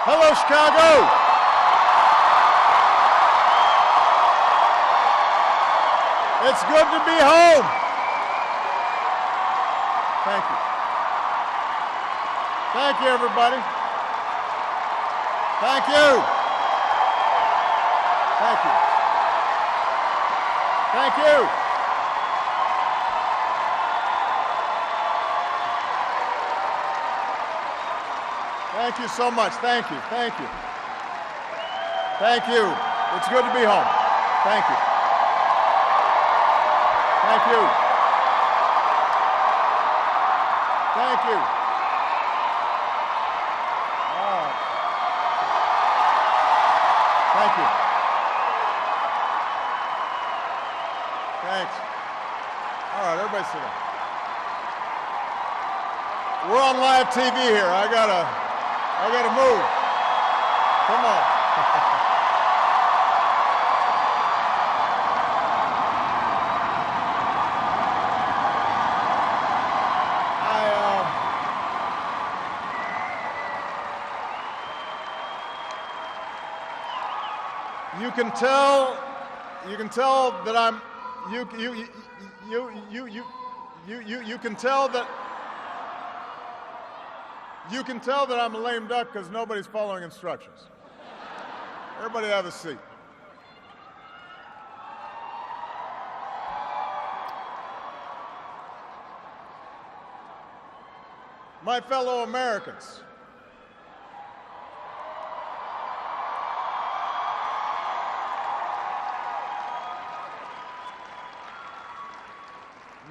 Hello, Chicago. It's good to be home. Thank you. Thank you, everybody. Thank you. Thank you. Thank you. Thank you so much. Thank you. Thank you. Thank you. It's good to be home. Thank you. Thank you. Thank you. Thank you. Thanks. All right, everybody sit down. We're on live TV here. I gotta move. Come on. You can tell that I'm, you can tell that I'm a lame duck because nobody's following instructions. Everybody have a seat. My fellow Americans,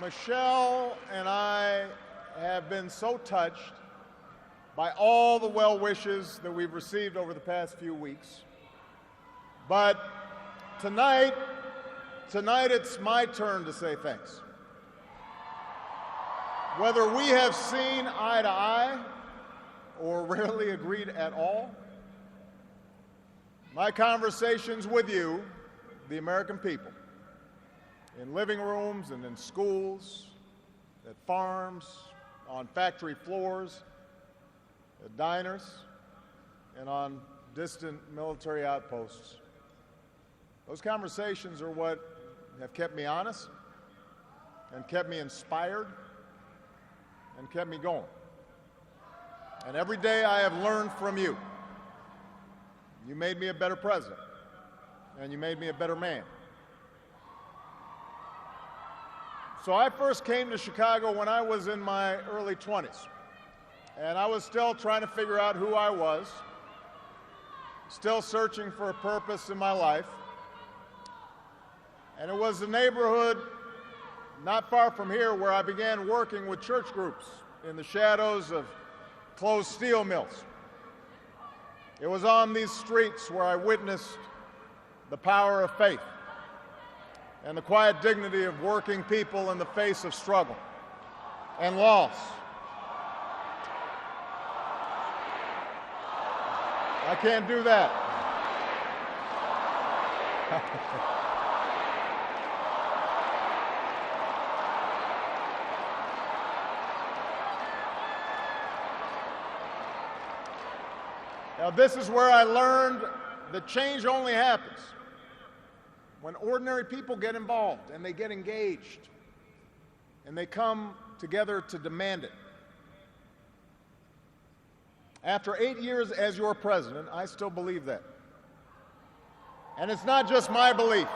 Michelle and I have been so touched by all the well wishes that we've received over the past few weeks. But tonight it's my turn to say thanks. Whether we have seen eye to eye or rarely agreed at all, my conversations with you, the American people, in living rooms and in schools, at farms, on factory floors, at diners, and on distant military outposts. Those conversations are what have kept me honest and kept me inspired and kept me going. And every day I have learned from you. You made me a better president, and you made me a better man. So I first came to Chicago when I was in my early 20s, and I was still trying to figure out who I was, still searching for a purpose in my life. And it was a neighborhood not far from here where I began working with church groups in the shadows of closed steel mills. It was on these streets where I witnessed the power of faith and the quiet dignity of working people in the face of struggle and loss. I can't do that. Now, this is where I learned that change only happens when ordinary people get involved and they get engaged and they come together to demand it. After 8 years as your president, I still believe that. And it's not just my belief.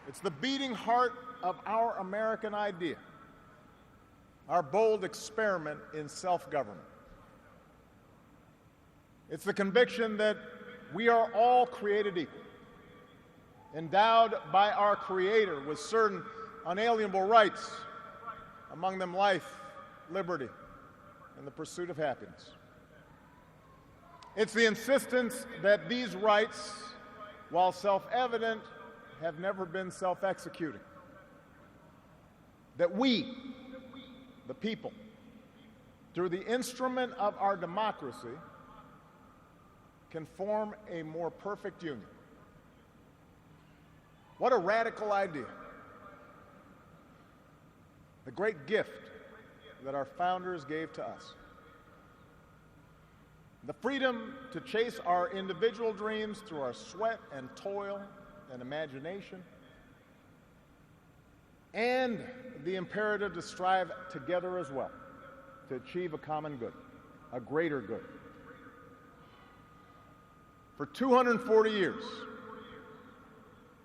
It's the beating heart of our American idea, our bold experiment in self-government. It's the conviction that we are all created equal, endowed by our Creator with certain unalienable rights, among them life, liberty, and the pursuit of happiness. It's the insistence that these rights, while self-evident, have never been self-executing. That we, the people, through the instrument of our democracy, can form a more perfect union. What a radical idea. The great gift that our founders gave to us. the freedom to chase our individual dreams through our sweat and toil and imagination, and the imperative to strive together as well to achieve a common good, a greater good. For 240 years,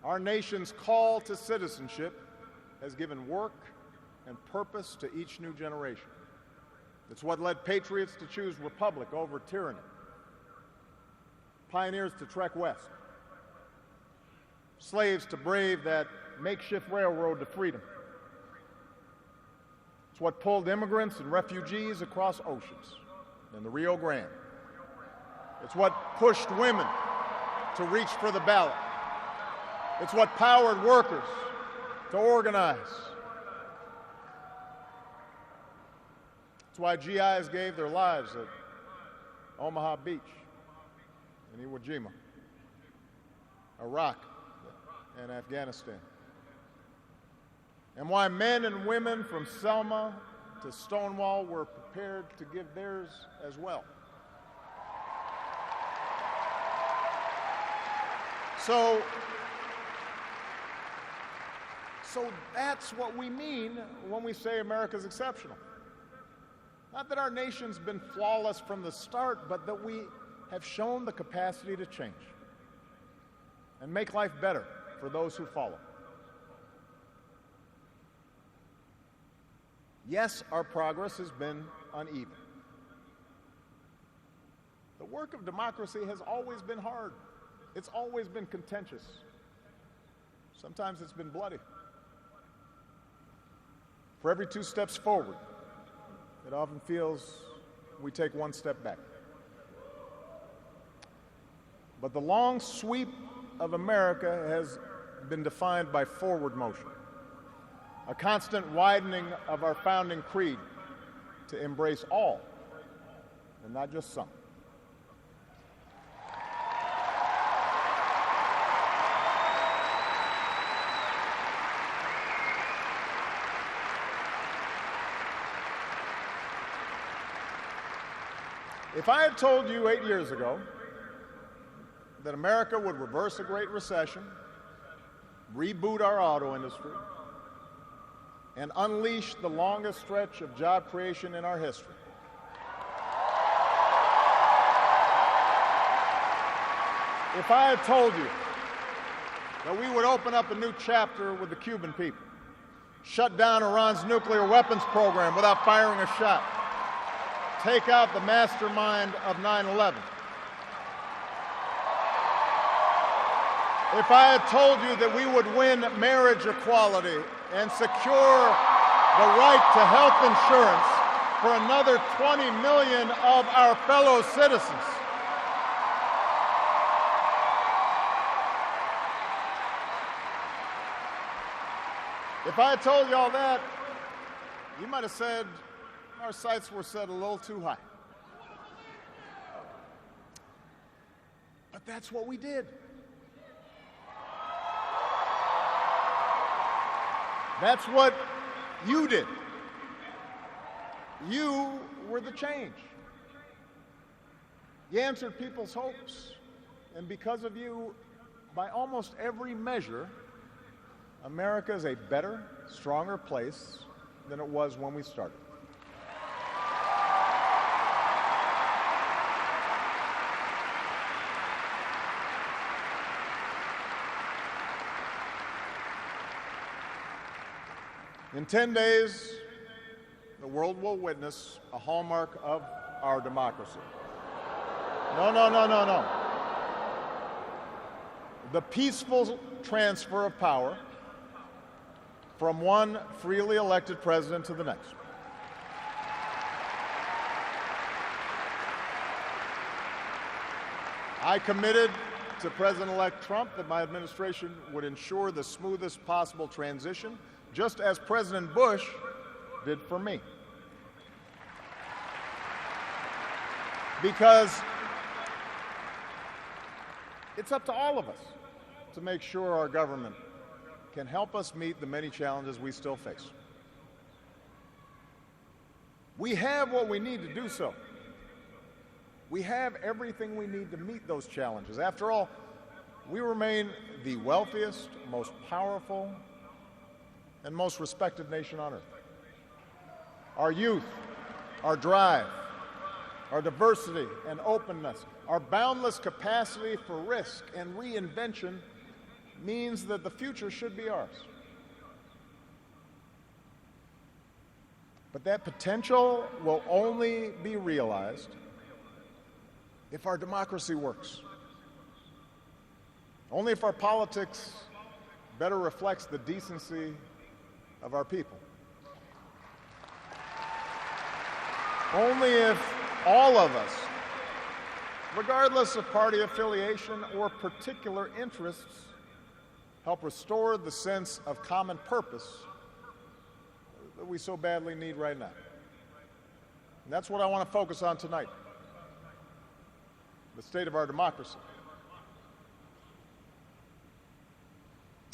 our nation's call to citizenship has given work and purpose to each new generation. It's what led patriots to choose republic over tyranny, pioneers to trek west, slaves to brave that makeshift railroad to freedom. It's what pulled immigrants and refugees across oceans in the Rio Grande. It's what pushed women to reach for the ballot. It's what powered workers to organize. It's why GIs gave their lives at Omaha Beach, in Iwo Jima, Iraq, and Afghanistan. And why men and women from Selma to Stonewall were prepared to give theirs as well. So that's what we mean when we say America's exceptional. Not that our nation's been flawless from the start, but that we have shown the capacity to change and make life better for those who follow. Yes, our progress has been uneven. The work of democracy has always been hard. It's always been contentious. Sometimes it's been bloody. For every 2 steps forward, it often feels we take 1 step back. But the long sweep of America has been defined by forward motion, a constant widening of our founding creed to embrace all, and not just some. If I had told you 8 years ago that America would reverse a Great Recession, reboot our auto industry, and unleash the longest stretch of job creation in our history, if I had told you that we would open up a new chapter with the Cuban people, shut down Iran's nuclear weapons program without firing a shot, take out the mastermind of 9/11. If I had told you that we would win marriage equality and secure the right to health insurance for another 20 million of our fellow citizens, if I had told you all that, you might have said our sights were set a little too high. But that's what we did. That's what you did. You were the change. You answered people's hopes, and because of you, by almost every measure, America is a better, stronger place than it was when we started. In 10 days, the world will witness a hallmark of our democracy. No. The peaceful transfer of power from one freely elected president to the next. I committed to President-elect Trump that my administration would ensure the smoothest possible transition, just as President Bush did for me. Because it's up to all of us to make sure our government can help us meet the many challenges we still face. We have what we need to do so. We have everything we need to meet those challenges. After all, we remain the wealthiest, most powerful, and most respected nation on earth. Our youth, our drive, our diversity and openness, our boundless capacity for risk and reinvention means that the future should be ours. But that potential will only be realized if our democracy works. Only if our politics better reflects the decency of our people. Only if all of us, regardless of party affiliation or particular interests, help restore the sense of common purpose that we so badly need right now. And that's what I want to focus on tonight: the state of our democracy.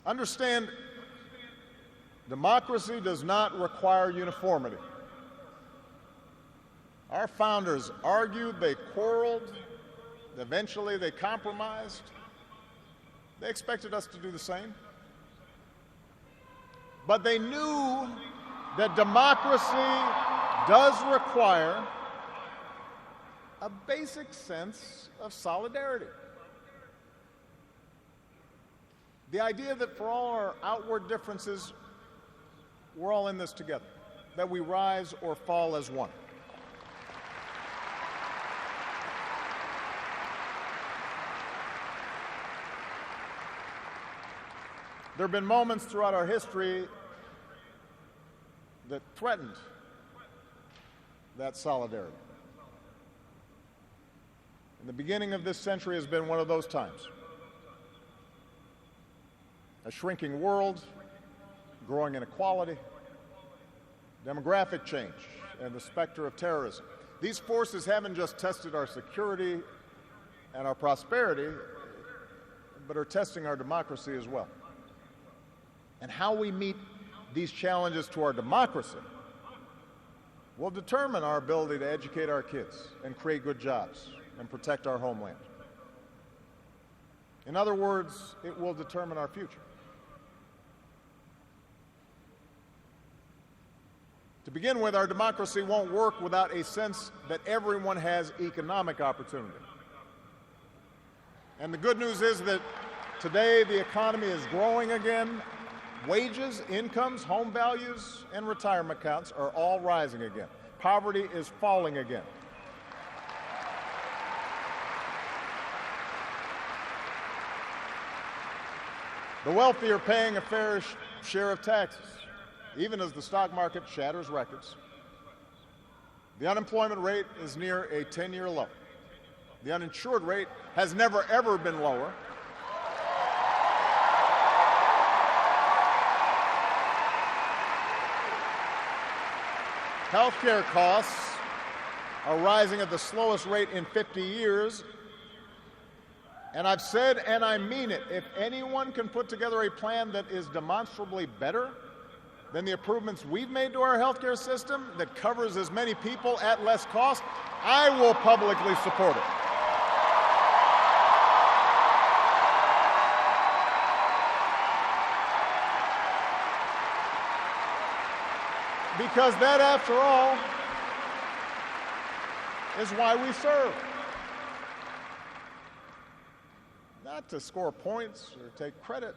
Understand, democracy does not require uniformity. Our founders argued, they quarreled, eventually they compromised. They expected us to do the same. But they knew that democracy does require a basic sense of solidarity. The idea that for all our outward differences, we're all in this together, that we rise or fall as one. There have been moments throughout our history that threatened that solidarity. And the beginning of this century has been one of those times. A shrinking world, growing inequality, demographic change, and the specter of terrorism. These forces haven't just tested our security and our prosperity, but are testing our democracy as well. And how we meet these challenges to our democracy will determine our ability to educate our kids and create good jobs and protect our homeland. In other words, it will determine our future. To begin with, our democracy won't work without a sense that everyone has economic opportunity. And the good news is that today the economy is growing again. Wages, incomes, home values, and retirement accounts are all rising again. Poverty is falling again. The wealthy are paying a fair share of taxes, even as the stock market shatters records. The unemployment rate is near a 10-year low. The uninsured rate has never, ever been lower. Healthcare costs are rising at the slowest rate in 50 years. And I've said, and I mean it, if anyone can put together a plan that is demonstrably better than the improvements we've made to our healthcare system, that covers as many people at less cost, I will publicly support it. Because that, after all, is why we serve. Not to score points or take credit,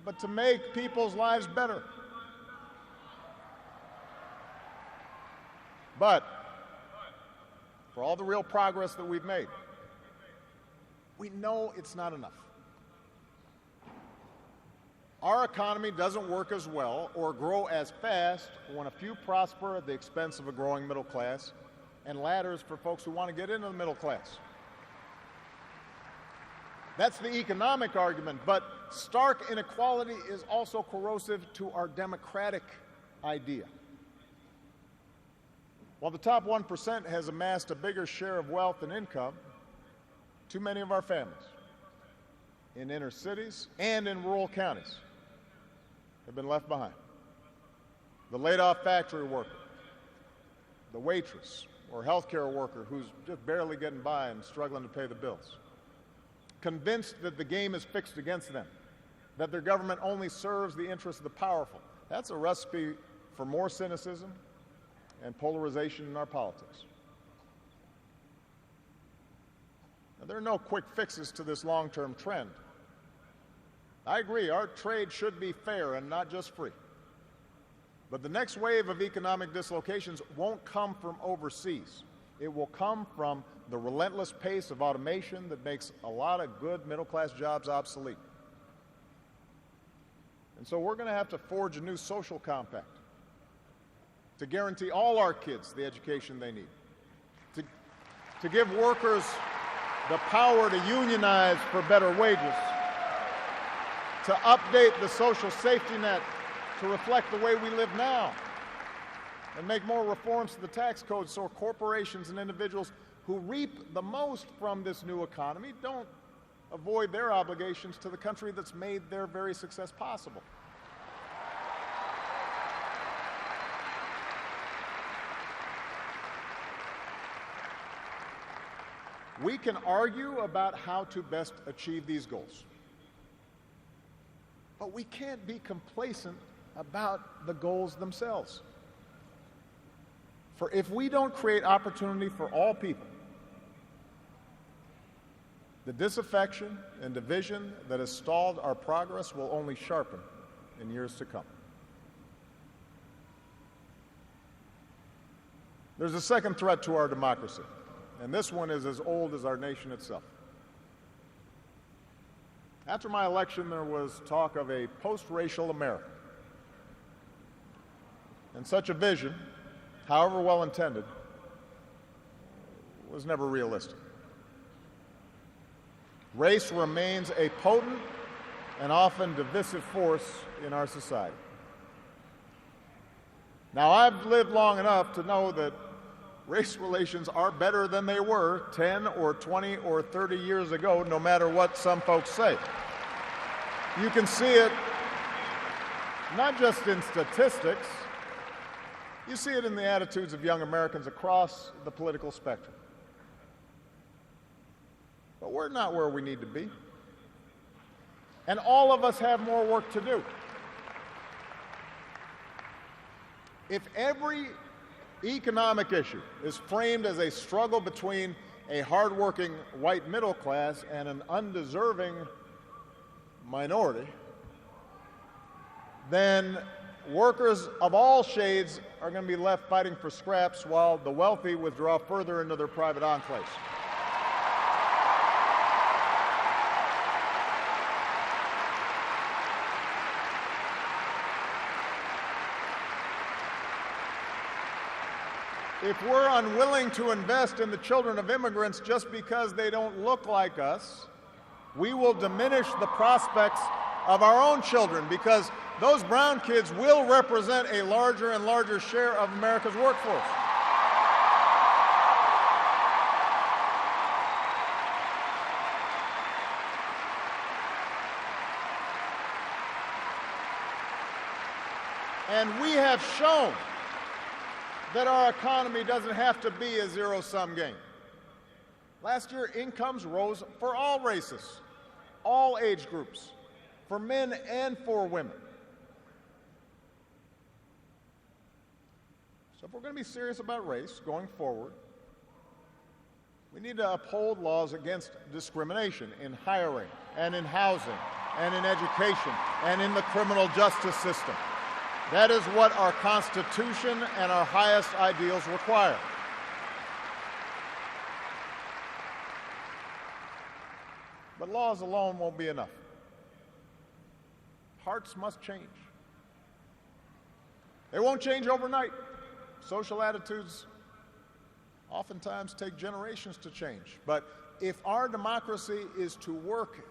but to make people's lives better. But for all the real progress that we've made, we know it's not enough. Our economy doesn't work as well or grow as fast when a few prosper at the expense of a growing middle class and ladders for folks who want to get into the middle class. That's the economic argument, but stark inequality is also corrosive to our democratic idea. While the top 1% has amassed a bigger share of wealth and income, too many of our families in inner cities and in rural counties have been left behind. The laid-off factory worker, the waitress, or healthcare worker who's just barely getting by and struggling to pay the bills. Convinced that the game is fixed against them, that their government only serves the interests of the powerful. That's a recipe for more cynicism and polarization in our politics. Now, there are no quick fixes to this long-term trend. I agree, our trade should be fair and not just free. But the next wave of economic dislocations won't come from overseas. It will come from the relentless pace of automation that makes a lot of good middle-class jobs obsolete. And so we're going to have to forge a new social compact to guarantee all our kids the education they need, to give workers the power to unionize for better wages, to update the social safety net to reflect the way we live now, and make more reforms to the tax code so corporations and individuals who reap the most from this new economy don't avoid their obligations to the country that's made their very success possible. We can argue about how to best achieve these goals, but we can't be complacent about the goals themselves. For if we don't create opportunity for all people, the disaffection and division that has stalled our progress will only sharpen in years to come. There's a second threat to our democracy, and this one is as old as our nation itself. After my election, there was talk of a post-racial America. And such a vision, however well intended, was never realistic. Race remains a potent and often divisive force in our society. Now, I've lived long enough to know that race relations are better than they were 10 or 20 or 30 years ago, no matter what some folks say. You can see it not just in statistics, you see it in the attitudes of young Americans across the political spectrum. But we're not where we need to be. And all of us have more work to do. If every economic issue is framed as a struggle between a hardworking white middle class and an undeserving minority, then workers of all shades are going to be left fighting for scraps while the wealthy withdraw further into their private enclaves. If we're unwilling to invest in the children of immigrants just because they don't look like us, we will diminish the prospects of our own children, because those brown kids will represent a larger and larger share of America's workforce. And we have shown that our economy doesn't have to be a zero-sum game. Last year, incomes rose for all races, all age groups, for men and for women. So if we're going to be serious about race going forward, we need to uphold laws against discrimination in hiring and in housing and in education and in the criminal justice system. That is what our Constitution and our highest ideals require. But laws alone won't be enough. Hearts must change. They won't change overnight. Social attitudes oftentimes take generations to change. But if our democracy is to work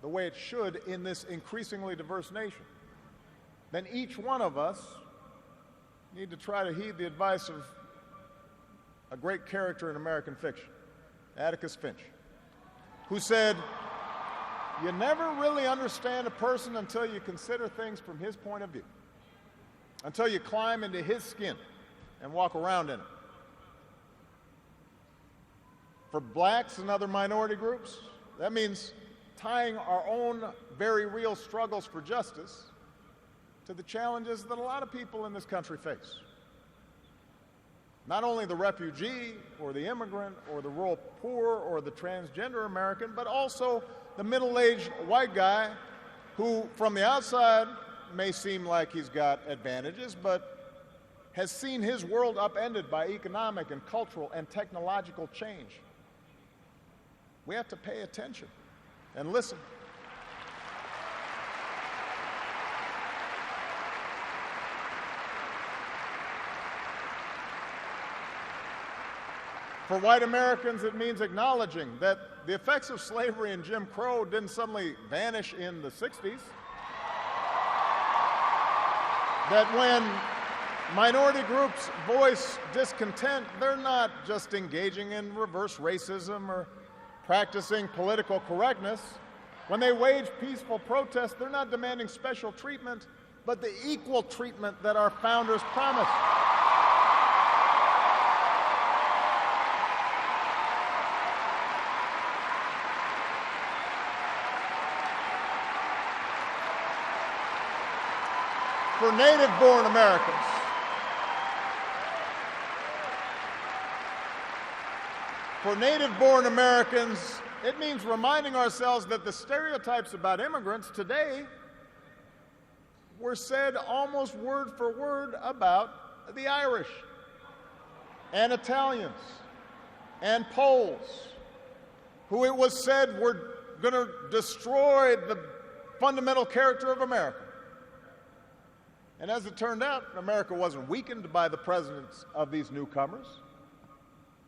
the way it should in this increasingly diverse nation, then each one of us need to try to heed the advice of a great character in American fiction, Atticus Finch, who said, "You never really understand a person until you consider things from his point of view, until you climb into his skin and walk around in it. For blacks and other minority groups, that means tying our own very real struggles for justice to the challenges that a lot of people in this country face. Not only the refugee or the immigrant or the rural poor or the transgender American, but also the middle-aged white guy who, from the outside, may seem like he's got advantages, but has seen his world upended by economic and cultural and technological change. We have to pay attention and listen. For white Americans, it means acknowledging that the effects of slavery and Jim Crow didn't suddenly vanish in the 60s. That when minority groups voice discontent, they're not just engaging in reverse racism or practicing political correctness. When they wage peaceful protest, they're not demanding special treatment, but the equal treatment that our founders promised. For native-born Americans, it means reminding ourselves that the stereotypes about immigrants today were said almost word for word about the Irish and Italians and Poles, who it was said were going to destroy the fundamental character of America. And as it turned out, America wasn't weakened by the presence of these newcomers.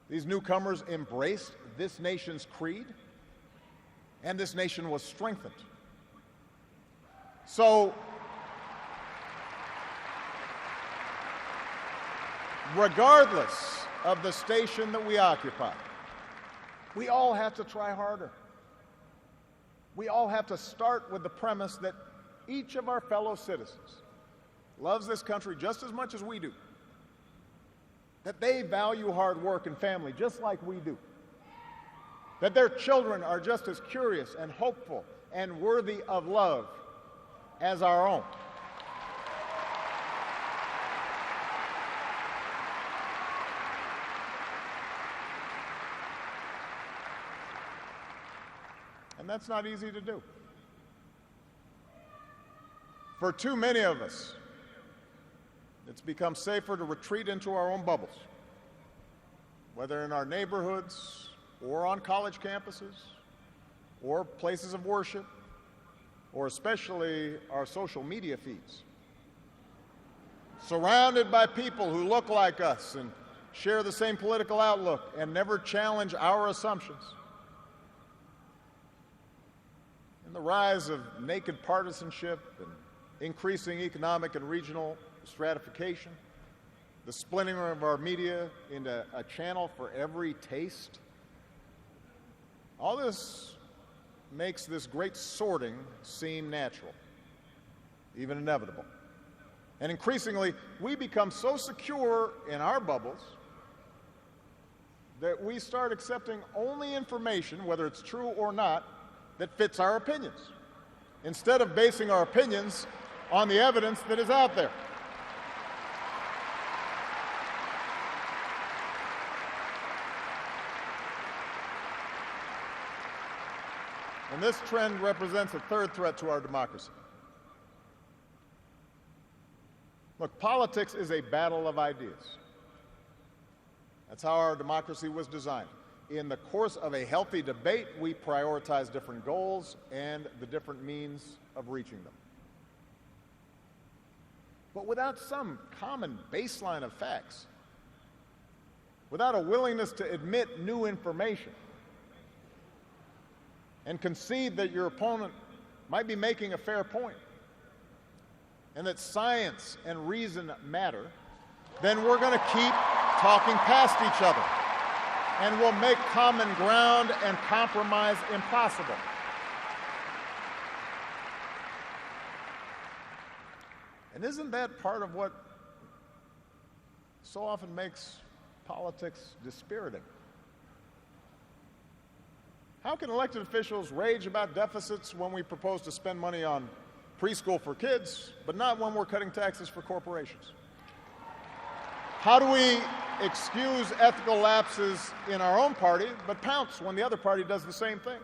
These newcomers embraced this nation's creed, and this nation was strengthened. So, regardless of the station that we occupy, we all have to try harder. We all have to start with the premise that each of our fellow citizens loves this country just as much as we do, that they value hard work and family just like we do, that their children are just as curious and hopeful and worthy of love as our own. And that's not easy to do. For too many of us, it's become safer to retreat into our own bubbles, whether in our neighborhoods or on college campuses or places of worship, or especially our social media feeds. Surrounded by people who look like us and share the same political outlook and never challenge our assumptions. And the rise of naked partisanship and increasing economic and regional stratification, the splintering of our media into a channel for every taste. All this makes this great sorting seem natural, even inevitable. And increasingly, we become so secure in our bubbles that we start accepting only information, whether it's true or not, that fits our opinions, instead of basing our opinions on the evidence that is out there. And this trend represents a third threat to our democracy. Look, politics is a battle of ideas. That's how our democracy was designed. In the course of a healthy debate, we prioritize different goals and the different means of reaching them. But without some common baseline of facts, without a willingness to admit new information, and concede that your opponent might be making a fair point, and that science and reason matter, then we're going to keep talking past each other, and we'll make common ground and compromise impossible. And isn't that part of what so often makes politics dispiriting? How can elected officials rage about deficits when we propose to spend money on preschool for kids, but not when we're cutting taxes for corporations? How do we excuse ethical lapses in our own party, but pounce when the other party does the same thing?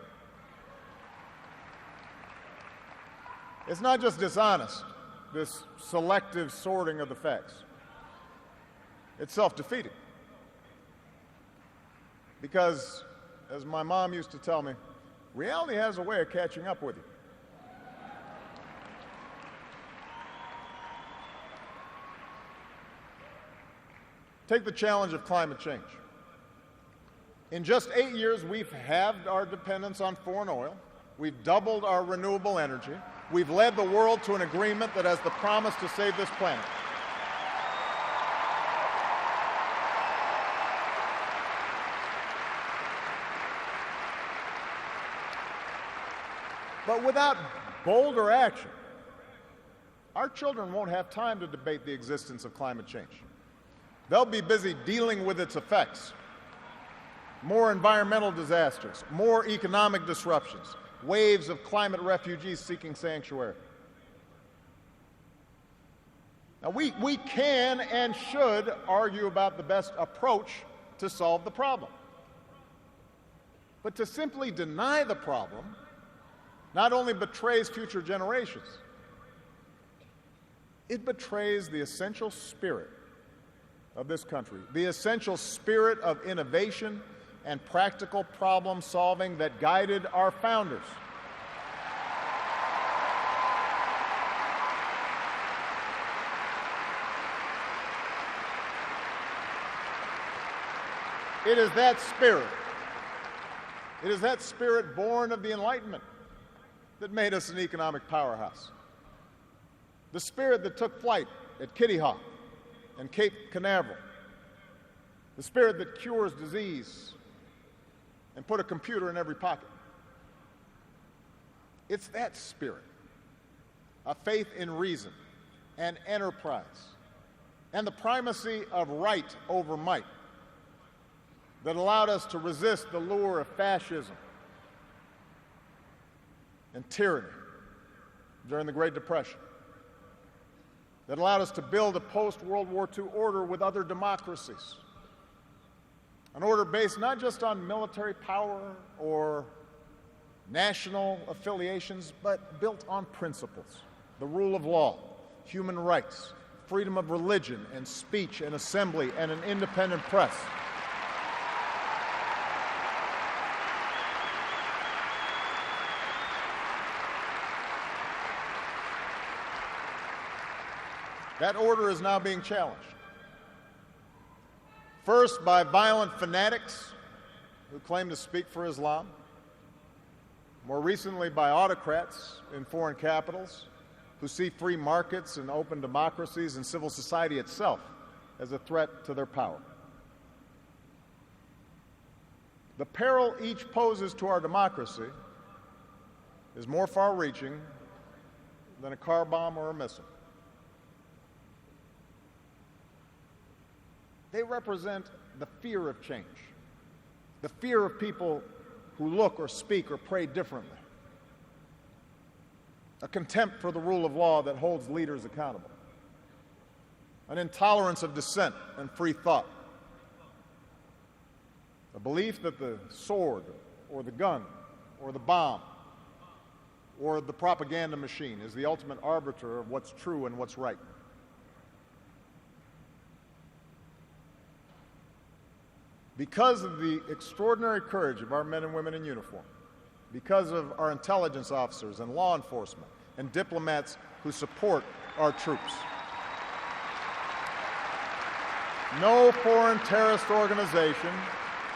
It's not just dishonest, this selective sorting of the facts. It's self-defeating. Because, as my mom used to tell me, reality has a way of catching up with you. Take the challenge of climate change. In just 8 years, we've halved our dependence on foreign oil. We've doubled our renewable energy. We've led the world to an agreement that has the promise to save this planet. But without bolder action, our children won't have time to debate the existence of climate change. They'll be busy dealing with its effects. More environmental disasters, more economic disruptions, waves of climate refugees seeking sanctuary. Now, we can and should argue about the best approach to solve the problem. But to simply deny the problem not only betrays future generations, it betrays the essential spirit of this country, the essential spirit of innovation and practical problem solving that guided our founders. It is that spirit born of the Enlightenment that made us an economic powerhouse. The spirit that took flight at Kitty Hawk and Cape Canaveral. The spirit that cures disease and put a computer in every pocket. It's that spirit, a faith in reason and enterprise and the primacy of right over might that allowed us to resist the lure of fascism and tyranny during the Great Depression, that allowed us to build a post-World War II order with other democracies, an order based not just on military power or national affiliations, but built on principles: the rule of law, human rights, freedom of religion and speech and assembly, and an independent press. That order is now being challenged. First, by violent fanatics who claim to speak for Islam. More recently, by autocrats in foreign capitals who see free markets and open democracies and civil society itself as a threat to their power. The peril each poses to our democracy is more far-reaching than a car bomb or a missile. They represent the fear of change, the fear of people who look or speak or pray differently, a contempt for the rule of law that holds leaders accountable, an intolerance of dissent and free thought, a belief that the sword or the gun or the bomb or the propaganda machine is the ultimate arbiter of what's true and what's right. Because of the extraordinary courage of our men and women in uniform, because of our intelligence officers and law enforcement and diplomats who support our troops, no foreign terrorist organization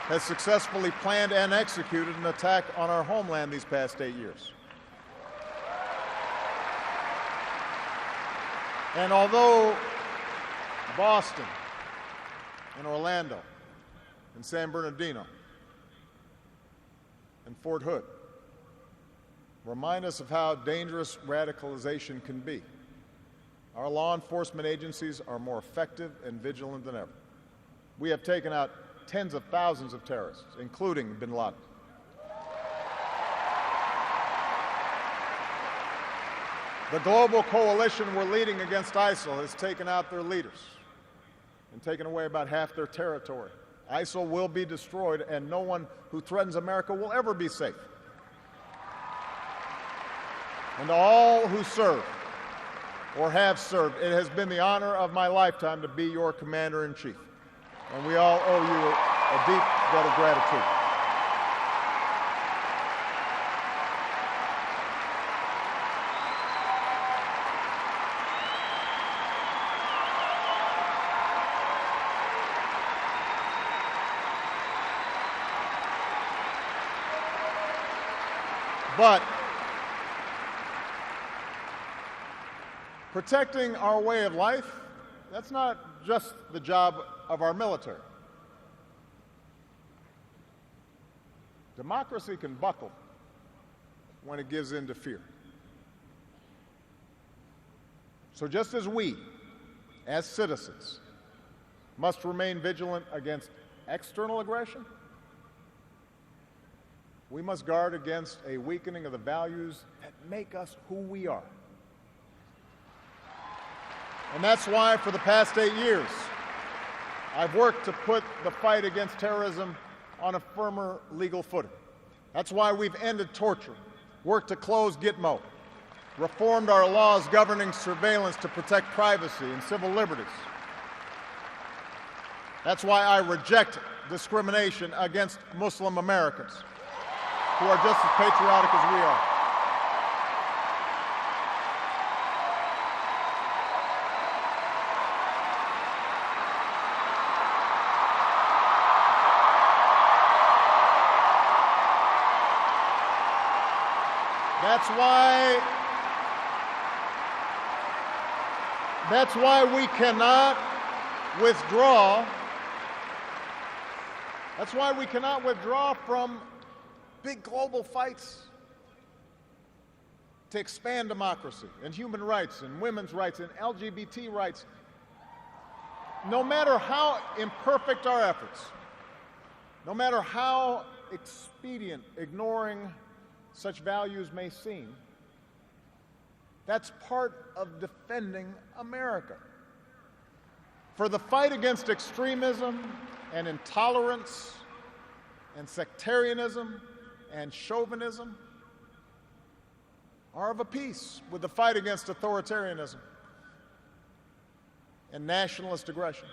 has successfully planned and executed an attack on our homeland these past 8 years. And although Boston and Orlando and San Bernardino and Fort Hood remind us of how dangerous radicalization can be, our law enforcement agencies are more effective and vigilant than ever. We have taken out tens of thousands of terrorists, including bin Laden. The global coalition we're leading against ISIL has taken out their leaders and taken away about half their territory. ISIL will be destroyed, and no one who threatens America will ever be safe. And to all who serve or have served, it has been the honor of my lifetime to be your commander-in-chief. And we all owe you a deep debt of gratitude. But protecting our way of life, that's not just the job of our military. Democracy can buckle when it gives in to fear. So just as we, as citizens, must remain vigilant against external aggression, we must guard against a weakening of the values that make us who we are. And that's why for the past 8 years, I've worked to put the fight against terrorism on a firmer legal footing. That's why we've ended torture, worked to close Gitmo, reformed our laws governing surveillance to protect privacy and civil liberties. That's why I reject discrimination against Muslim Americans, who are just as patriotic as we are. That's why we cannot withdraw. That's why we cannot withdraw from big global fights to expand democracy and human rights and women's rights and LGBT rights. No matter how imperfect our efforts, no matter how expedient ignoring such values may seem, that's part of defending America. For the fight against extremism and intolerance and sectarianism and chauvinism are of a piece with the fight against authoritarianism and nationalist aggression.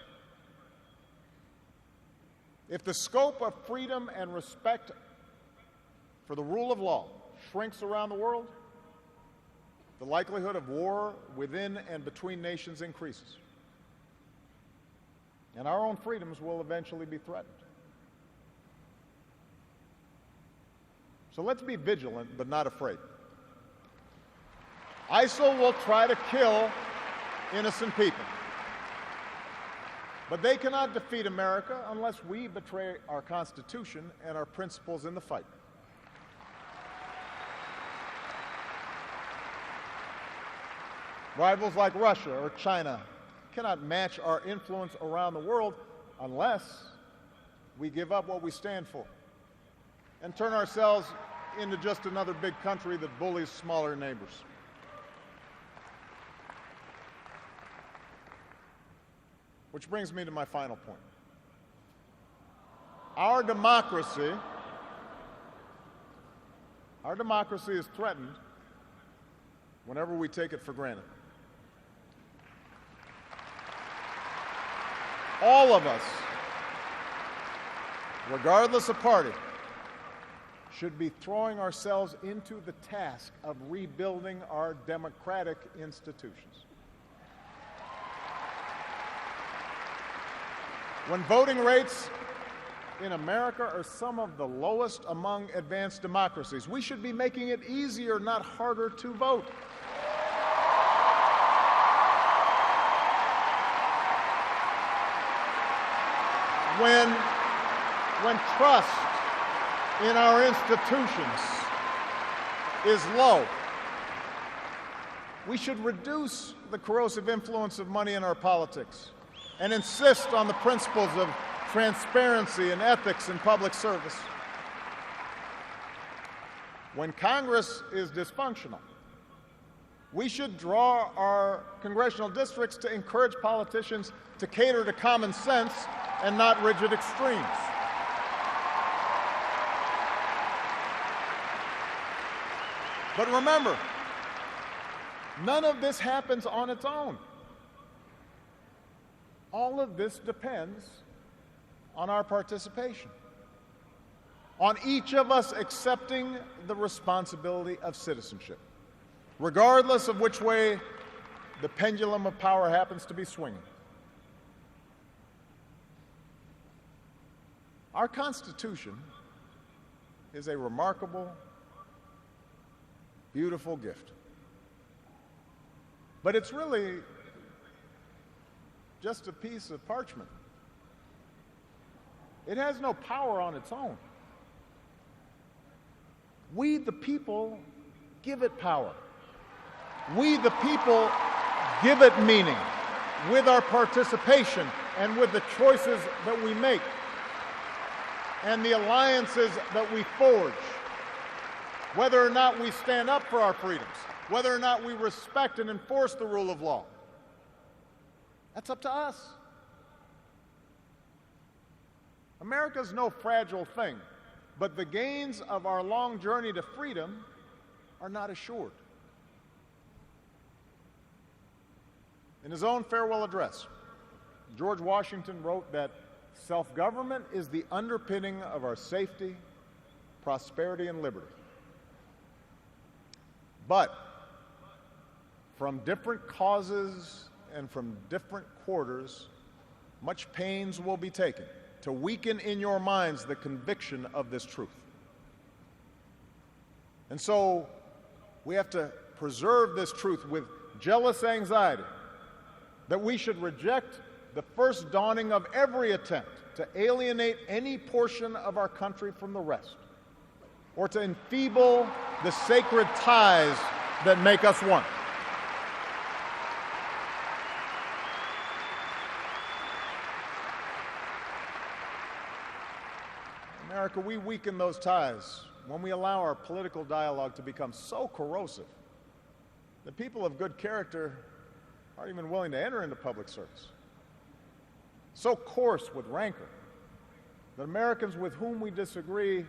If the scope of freedom and respect for the rule of law shrinks around the world, the likelihood of war within and between nations increases, and our own freedoms will eventually be threatened. So let's be vigilant but not afraid. ISIL will try to kill innocent people, but they cannot defeat America unless we betray our Constitution and our principles in the fight. Rivals like Russia or China cannot match our influence around the world unless we give up what we stand for and turn ourselves into just another big country that bullies smaller neighbors. Which brings me to my final point. Our democracy is threatened whenever we take it for granted. All of us, regardless of party, should be throwing ourselves into the task of rebuilding our democratic institutions. When voting rates in America are some of the lowest among advanced democracies, we should be making it easier, not harder, to vote. When trust in our institutions is low, we should reduce the corrosive influence of money in our politics and insist on the principles of transparency and ethics in public service. When Congress is dysfunctional, We should draw our congressional districts to encourage politicians to cater to common sense and not rigid extremes. But remember, none of this happens on its own. All of this depends on our participation, on each of us accepting the responsibility of citizenship, regardless of which way the pendulum of power happens to be swinging. Our Constitution is a remarkable, beautiful gift. But it's really just a piece of parchment. It has no power on its own. We, the people, give it power. We, the people, give it meaning with our participation and with the choices that we make and the alliances that we forge, whether or not we stand up for our freedoms, whether or not we respect and enforce the rule of law. That's up to us. America's no fragile thing, but the gains of our long journey to freedom are not assured. In his own farewell address, George Washington wrote that self-government is the underpinning of our safety, prosperity, and liberty. But from different causes and from different quarters, much pains will be taken to weaken in your minds the conviction of this truth. And so we have to preserve this truth with jealous anxiety that we should reject the first dawning of every attempt to alienate any portion of our country from the rest, or to enfeeble the sacred ties that make us one. America, we weaken those ties when we allow our political dialogue to become so corrosive that people of good character aren't even willing to enter into public service. So coarse with rancor that Americans with whom we disagree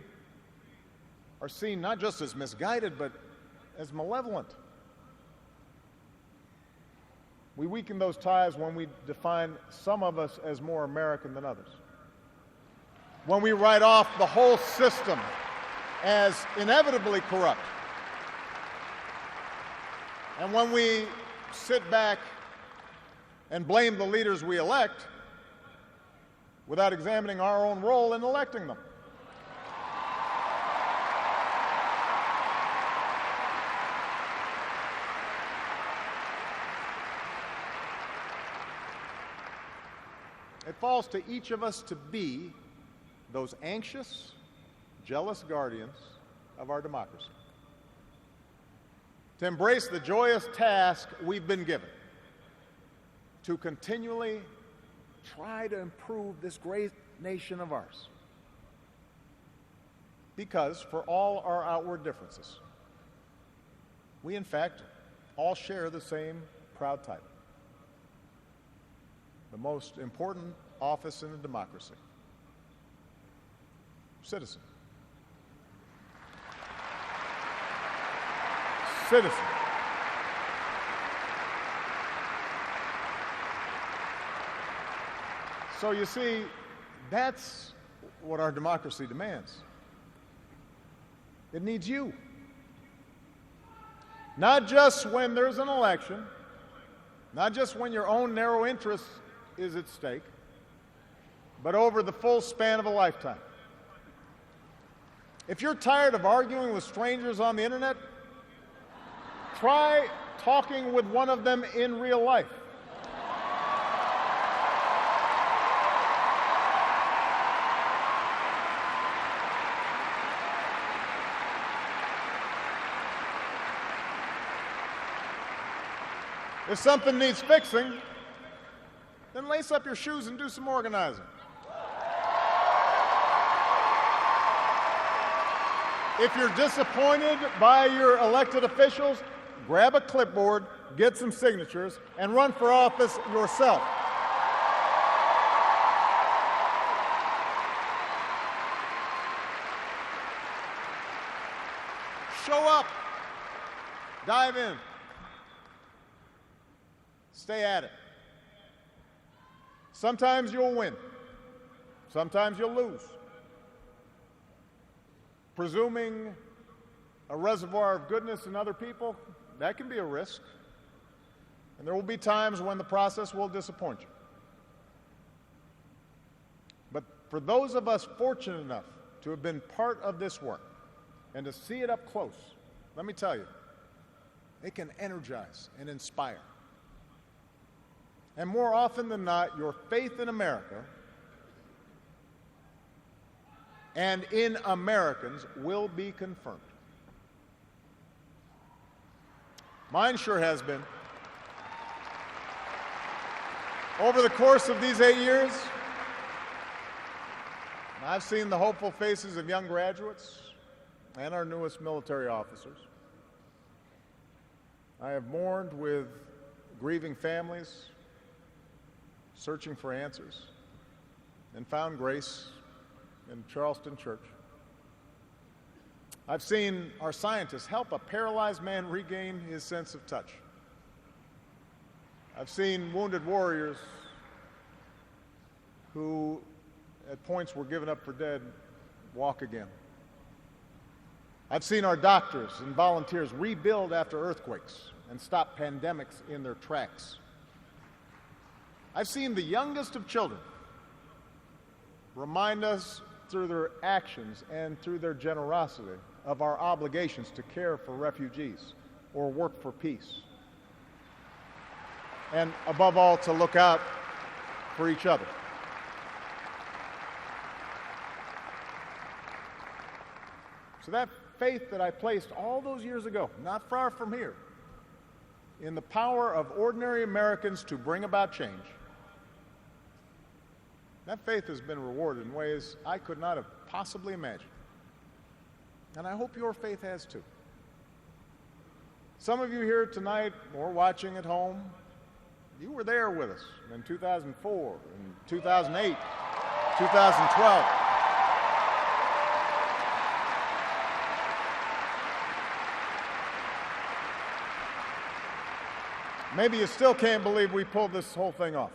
are seen not just as misguided, but as malevolent. We weaken those ties when we define some of us as more American than others, when we write off the whole system as inevitably corrupt, and when we sit back and blame the leaders we elect without examining our own role in electing them. It falls to each of us to be those anxious, jealous guardians of our democracy, to embrace the joyous task we've been given, to continually try to improve this great nation of ours. Because for all our outward differences, we in fact all share the same proud title, the most important office in a democracy: citizen. Citizen. So you see, that's what our democracy demands. It needs you. Not just when there's an election, not just when your own narrow interest is at stake, but over the full span of a lifetime. If you're tired of arguing with strangers on the internet, try talking with one of them in real life. If something needs fixing, then lace up your shoes and do some organizing. If you're disappointed by your elected officials, grab a clipboard, get some signatures, and run for office yourself. Show up. Dive in. Stay at it. Sometimes you'll win. Sometimes you'll lose. Presuming a reservoir of goodness in other people, that can be a risk. And there will be times when the process will disappoint you. But for those of us fortunate enough to have been part of this work and to see it up close, let me tell you, it can energize and inspire. And more often than not, your faith in America and in Americans will be confirmed. Mine sure has been. Over the course of these 8 years, I've seen the hopeful faces of young graduates and our newest military officers. I have mourned with grieving families, searching for answers, and found grace in Charleston Church. I've seen our scientists help a paralyzed man regain his sense of touch. I've seen wounded warriors who at points were given up for dead walk again. I've seen our doctors and volunteers rebuild after earthquakes and stop pandemics in their tracks. I've seen the youngest of children remind us through their actions and through their generosity of our obligations to care for refugees or work for peace. And above all, to look out for each other. So that faith that I placed all those years ago, not far from here, in the power of ordinary Americans to bring about change, that faith has been rewarded in ways I could not have possibly imagined. And I hope your faith has too. Some of you here tonight or watching at home, you were there with us in 2004, in 2008, 2012. Maybe you still can't believe we pulled this whole thing off.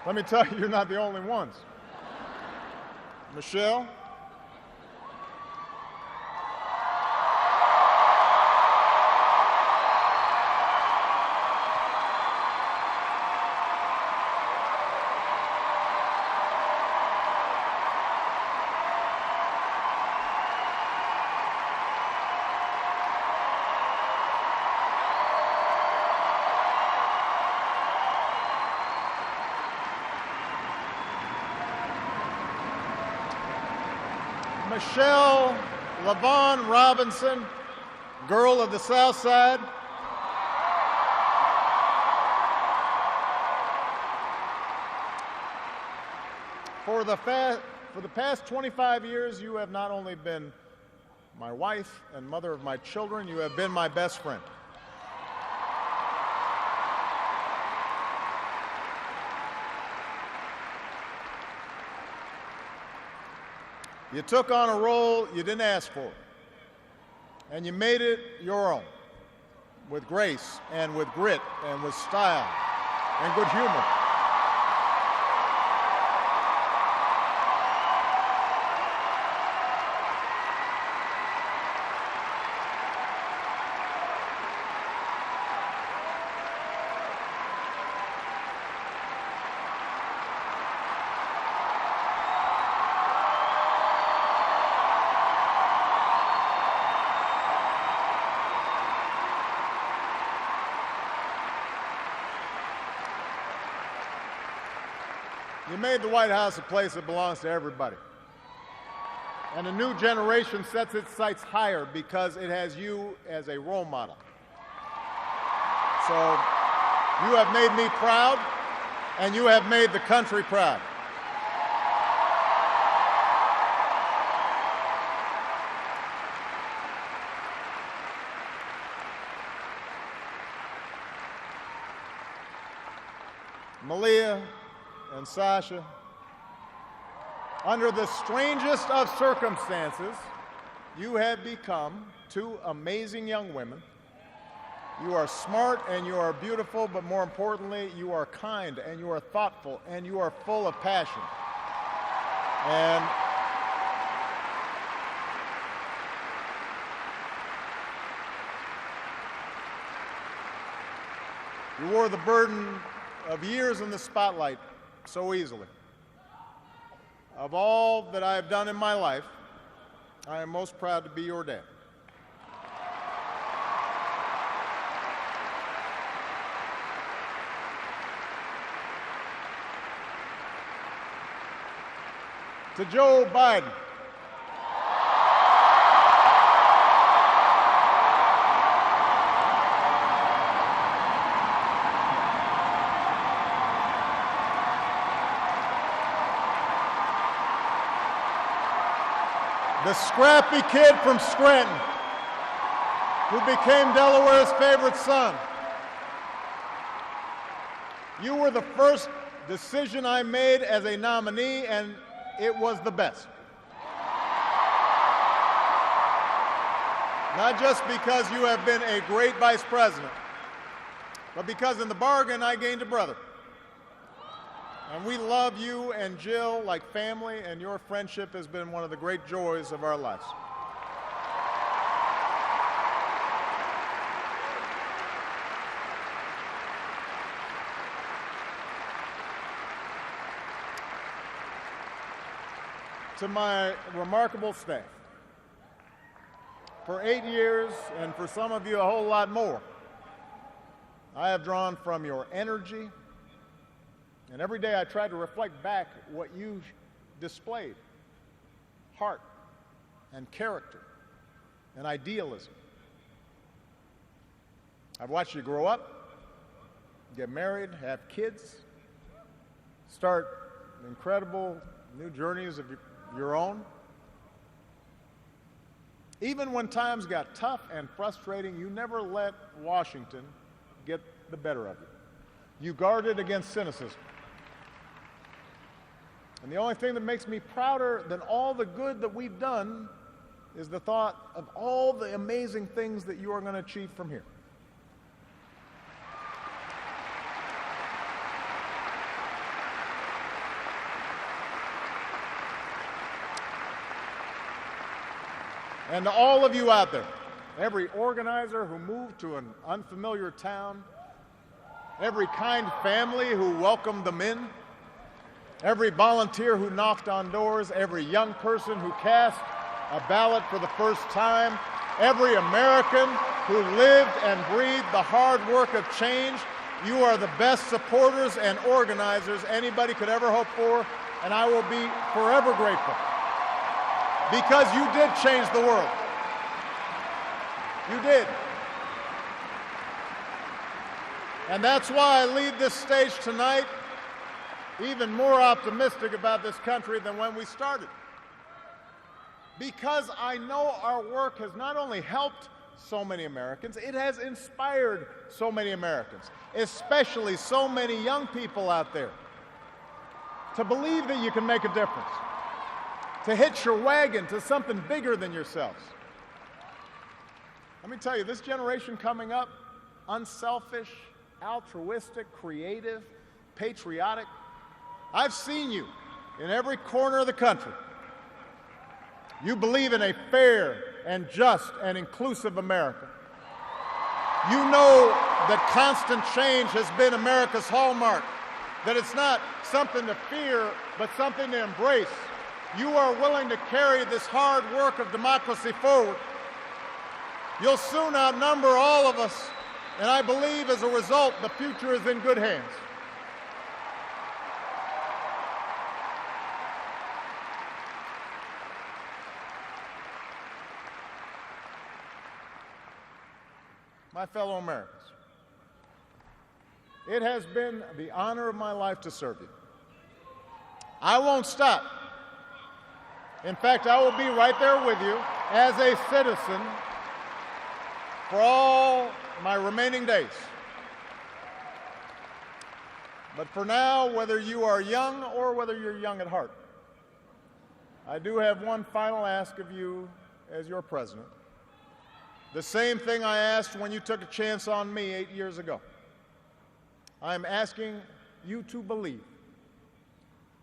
Let me tell you, you're not the only ones. Michelle, Michelle LaVaughn Robinson, girl of the South Side. For the past 25 years, you have not only been my wife and mother of my children, you have been my best friend. You took on a role you didn't ask for, and you made it your own, with grace and with grit and with style and good humor. You made the White House a place that belongs to everybody. And a new generation sets its sights higher because it has you as a role model. So you have made me proud, and you have made the country proud. Malia and Sasha, under the strangest of circumstances, you have become two amazing young women. You are smart and you are beautiful, but more importantly, you are kind and you are thoughtful and you are full of passion. And you wore the burden of years in the spotlight so easily. Of all that I have done in my life, I am most proud to be your dad. To Joe Biden, the scrappy kid from Scranton who became Delaware's favorite son. You were the first decision I made as a nominee, and it was the best. Not just because you have been a great vice president, but because in the bargain I gained a brother. And we love you and Jill like family, and your friendship has been one of the great joys of our lives. To my remarkable staff, for 8 years, and for some of you a whole lot more, I have drawn from your energy, and every day I try to reflect back what you displayed: heart and character and idealism. I've watched you grow up, get married, have kids, start incredible new journeys of your own. Even when times got tough and frustrating, you never let Washington get the better of you. You guarded against cynicism. And the only thing that makes me prouder than all the good that we've done is the thought of all the amazing things that you are going to achieve from here. And to all of you out there, every organizer who moved to an unfamiliar town, every kind family who welcomed them in, every volunteer who knocked on doors, every young person who cast a ballot for the first time, every American who lived and breathed the hard work of change, you are the best supporters and organizers anybody could ever hope for, and I will be forever grateful. Because you did change the world. You did. And that's why I leave this stage tonight even more optimistic about this country than when we started. Because I know our work has not only helped so many Americans, it has inspired so many Americans, especially so many young people out there, to believe that you can make a difference, to hitch your wagon to something bigger than yourselves. Let me tell you, this generation coming up, unselfish, altruistic, creative, patriotic, I've seen you in every corner of the country. You believe in a fair and just and inclusive America. You know that constant change has been America's hallmark, that it's not something to fear, but something to embrace. You are willing to carry this hard work of democracy forward. You'll soon outnumber all of us, and I believe as a result, the future is in good hands. My fellow Americans, it has been the honor of my life to serve you. I won't stop. In fact, I will be right there with you as a citizen for all my remaining days. But for now, whether you are young or whether you're young at heart, I do have one final ask of you as your president. The same thing I asked when you took a chance on me 8 years ago. I'm asking you to believe,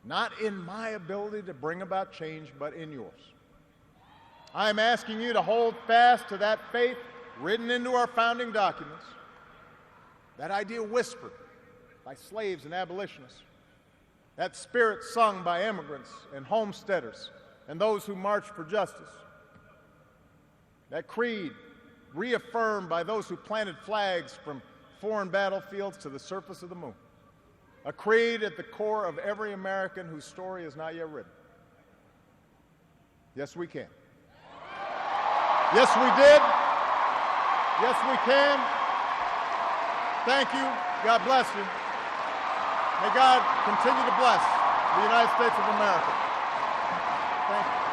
not in my ability to bring about change, but in yours. I'm asking you to hold fast to that faith written into our founding documents, that idea whispered by slaves and abolitionists, that spirit sung by immigrants and homesteaders and those who marched for justice, that creed reaffirmed by those who planted flags from foreign battlefields to the surface of the moon, a creed at the core of every American whose story is not yet written. Yes, we can. Yes, we did. Yes, we can. Thank you. God bless you. May God continue to bless the United States of America. Thank you.